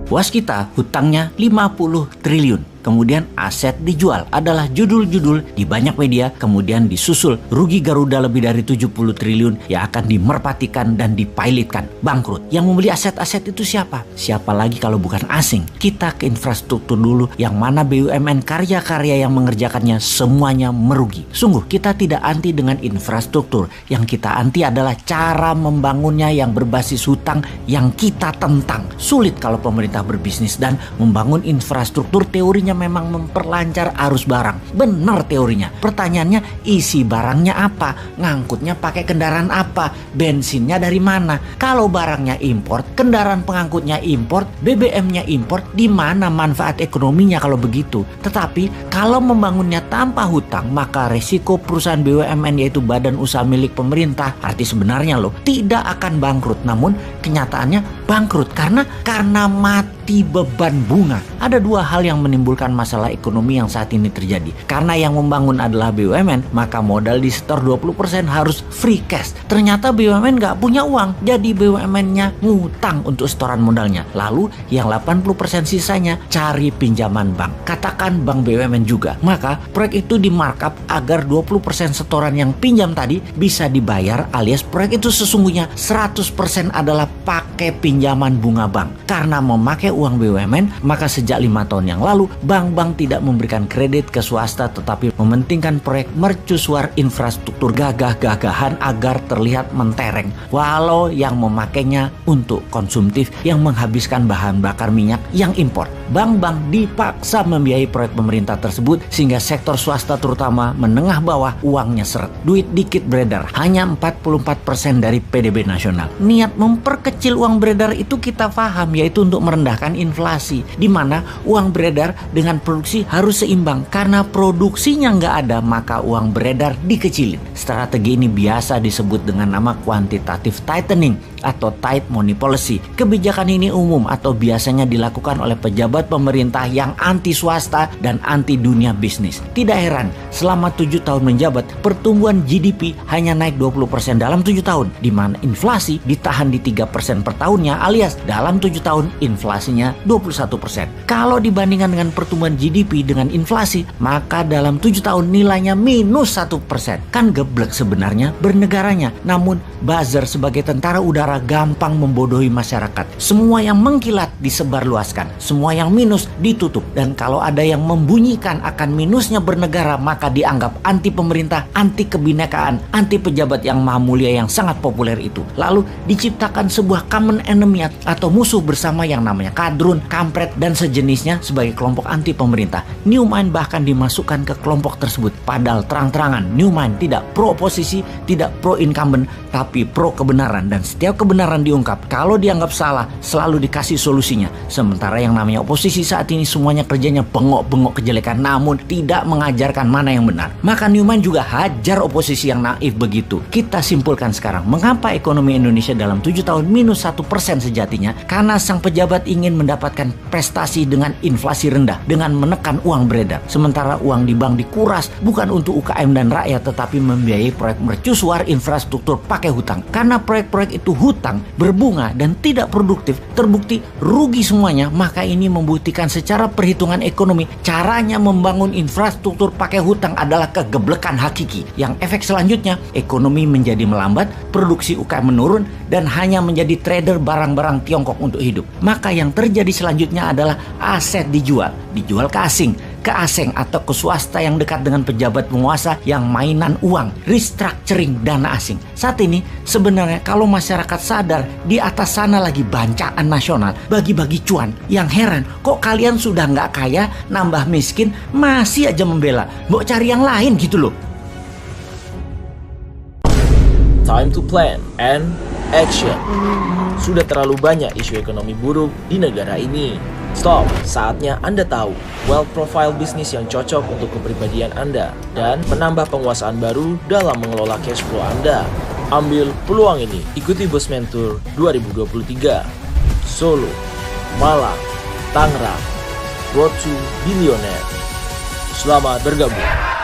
Waskita hutangnya 50 triliun. Kemudian aset dijual adalah judul-judul di banyak media, kemudian disusul rugi Garuda lebih dari 70 triliun yang akan dimerpatikan dan dipilotkan, bangkrut. Yang membeli aset-aset itu siapa? Siapa lagi kalau bukan asing? Kita ke infrastruktur dulu, yang mana BUMN karya-karya yang mengerjakannya semuanya merugi. Sungguh kita tidak anti dengan infrastruktur, yang kita anti adalah cara membangunnya yang berbasis hutang yang kita tentang. Sulit kalau pemerintah berbisnis dan membangun infrastruktur, teorinya memang memperlancar arus barang. Benar teorinya. Pertanyaannya, isi barangnya apa? Ngangkutnya pakai kendaraan apa? Bensinnya dari mana? Kalau barangnya impor, kendaraan pengangkutnya impor, BBM-nya impor, di mana manfaat ekonominya kalau begitu? Tetapi kalau membangunnya tanpa hutang, maka resiko perusahaan BUMN yaitu badan usaha milik pemerintah, arti sebenarnya loh, tidak akan bangkrut. Namun kenyataannya bangkrut karena mati beban bunga. Ada dua hal yang menimbulkan masalah ekonomi yang saat ini terjadi. Karena yang membangun adalah BUMN, maka modal di setor 20% harus free cash. Ternyata BUMN nggak punya uang, jadi BUMN-nya ngutang untuk setoran modalnya. Lalu yang 80% sisanya cari pinjaman bank. Katakan bank BUMN juga. Maka proyek itu di markup agar 20% setoran yang pinjam tadi bisa dibayar, alias proyek itu sesungguhnya 100% adalah pakai pinjaman bunga bank. Karena memakai uang BUMN, maka sejak 5 tahun yang lalu bank-bank tidak memberikan kredit ke swasta, tetapi mementingkan proyek mercusuar infrastruktur gagah-gagahan agar terlihat mentereng, walau yang memakainya untuk konsumtif yang menghabiskan bahan bakar minyak yang impor. Bank-bank dipaksa membiayai proyek pemerintah tersebut sehingga sektor swasta terutama menengah bawah uangnya seret. Duit dikit beredar, hanya 44% dari PDB nasional. Niat memperkecil uang beredar itu kita paham, yaitu untuk merendahkan inflasi, di mana uang beredar dengan produksi harus seimbang. Karena produksinya nggak ada, maka uang beredar dikecilin. Strategi ini biasa disebut dengan nama quantitative tightening atau tight money policy. Kebijakan ini umum atau biasanya dilakukan oleh pejabat pemerintah yang anti swasta dan anti dunia bisnis. Tidak heran, selama 7 tahun menjabat, pertumbuhan GDP hanya naik 20% dalam 7 tahun, di mana inflasi ditahan di 3% per tahunnya, alias dalam 7 tahun inflasinya 21%. Kalau dibandingkan dengan pertumbuhan GDP dengan inflasi, maka dalam 7 tahun nilainya minus 1%. Kan geblek sebenarnya bernegaranya. Namun buzzer sebagai tentara udara gampang membodohi masyarakat. Semua yang mengkilat disebarluaskan, semua yang minus ditutup. Dan kalau ada yang membunyikan akan minusnya bernegara, maka dianggap anti pemerintah, anti kebinekaan, anti pejabat yang maha mulia yang sangat populer itu. Lalu diciptakan sebuah common enemy atau musuh bersama yang namanya kadrun, kampret, dan sejenisnya sebagai kelompok anti pemerintah. Newmind bahkan dimasukkan ke kelompok tersebut. Padahal terang-terangan Newmind tidak pro oposisi, tidak pro incumbent, tapi pro kebenaran. Dan setiap kebenaran diungkap, kalau dianggap salah selalu dikasih solusinya. Sementara yang namanya oposisi saat ini semuanya kerjanya bengok-bengok kejelekan, namun tidak mengajarkan mana yang benar. Maka Newmind juga hajar oposisi yang naif begitu. Kita simpulkan sekarang, mengapa ekonomi Indonesia dalam 7 tahun minus 1% sejatinya? Karena sang pejabat ingin mendapatkan prestasi dengan inflasi rendah, dengan menekan uang beredar. Sementara uang di bank dikuras bukan untuk UKM dan rakyat, tetapi membiayai proyek mercusuar infrastruktur pakai hutang. Karena proyek-proyek itu hutang, berbunga, dan tidak produktif, terbukti rugi semuanya. Maka ini membuktikan secara perhitungan ekonomi, caranya membangun infrastruktur pakai hutang adalah kegeblekan hakiki. Yang efek selanjutnya, ekonomi menjadi melambat, produksi UKM menurun, dan hanya menjadi trader barang-barang Tiongkok untuk hidup. Maka yang terjadi selanjutnya adalah aset dijual ke asing atau ke swasta yang dekat dengan pejabat penguasa yang mainan uang, restructuring dana asing. Saat ini sebenarnya kalau masyarakat sadar di atas sana lagi bancaan nasional, bagi-bagi cuan. Yang heran, kok kalian sudah nggak kaya, nambah miskin, masih aja membela. Mau cari yang lain gitu loh. Time to plan and action. Sudah terlalu banyak isu ekonomi buruk di negara ini. Stop, saatnya Anda tahu wealth profile bisnis yang cocok untuk kepribadian Anda dan menambah penguasaan baru dalam mengelola cash flow Anda. Ambil peluang ini, ikuti Bos Mentor 2023. Solo, Malang, Tangerang, Road to Billionaire. Selamat bergabung.